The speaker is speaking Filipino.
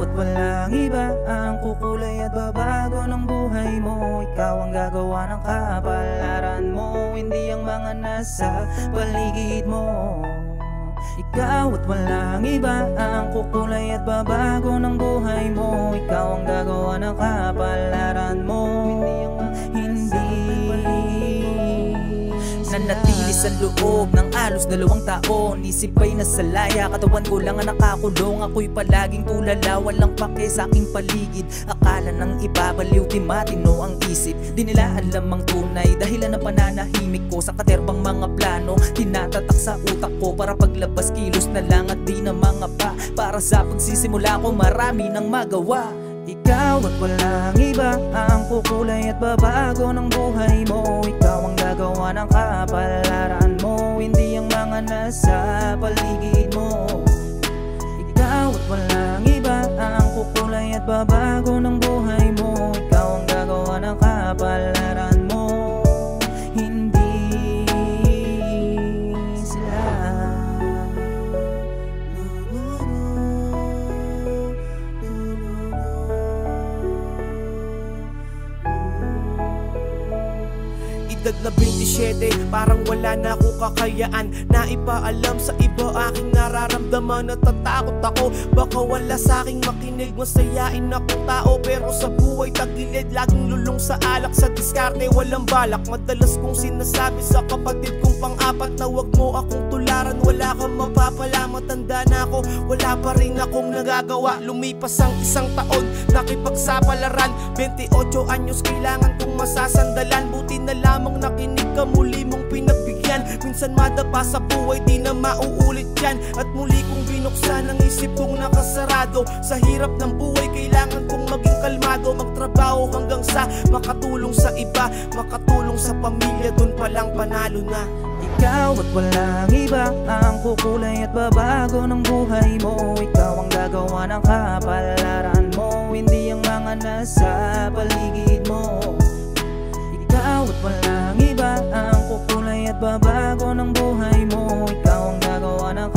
Ikaw at walang iba ang kukulay at babago ng buhay mo. Ikaw ang gagawa ng kapalaran mo, hindi ang mga nasa paligid mo. Ikaw at walang iba ang kukulay at babago ng buhay mo. Ikaw ang gagawa ng kapalaran mo, hindi nanatili sa loob ng alos 2 taon. Isip ay nasa laya, katawan ko lang ang nakakulong. Ako'y palaging tulala, walang pake sa aking paligid. Akala ng iba baliw, di matino ang isip. Di nila alam ang tunay, dahilan ng pananahimik ko. Sa katerbang mga plano, tinatatak sa utak ko. Para paglabas kilos na lang at di na mga pa. Para sa pagsisimula ko marami nang magawa. Ikaw at walang iba ang kukulay at babago ng buhay mo. Ikaw ang gagawa ng kapalaran mo, hindi ang mga nasa paligid mo. Ikaw at walang iba ang kukulay at babago ng buhay mo. Ikaw ang gagawa ng kapalaran mo, hindi sila. Edad na 27, parang wala na akong kakayaan na ipaalam sa iba aking nararamdaman. Natatakot ako, baka wala sa aking makinig. Masayain akong tao pero sa buhay tagilid. Laging lulong sa alak, sa diskarte walang balak. Madalas kong sinasabi sa kapatid kong pang-apat na wag mo akong tularan. Wala kang mapapala, matanda na ako, wala pa rin akong nagagawa. Lumipas ang 1 taon, nakipagsapalaran. 28 anyos, kailangan kong masasandalan. Buti na lamang nakinig ka, muli mong pinagbigyan. Minsan madapa sa buhay, di na mauulit yan. At muli kong binuksan ang isip kong nakasarado. Sa hirap ng buhay, kailangan kong maging kalmado. Magtrabaho hanggang sa makatulong sa iba, makatulong sa pamilya, dun palang panalo na. Ikaw at walang iba ang kukulay at babago ng buhay mo. Ikaw ang gagawa ng kapalaran mo, hindi ang mga nasa paligid mo. Ikaw at walang iba ang kukulay at babago ng buhay mo. Ikaw ang gagawa ng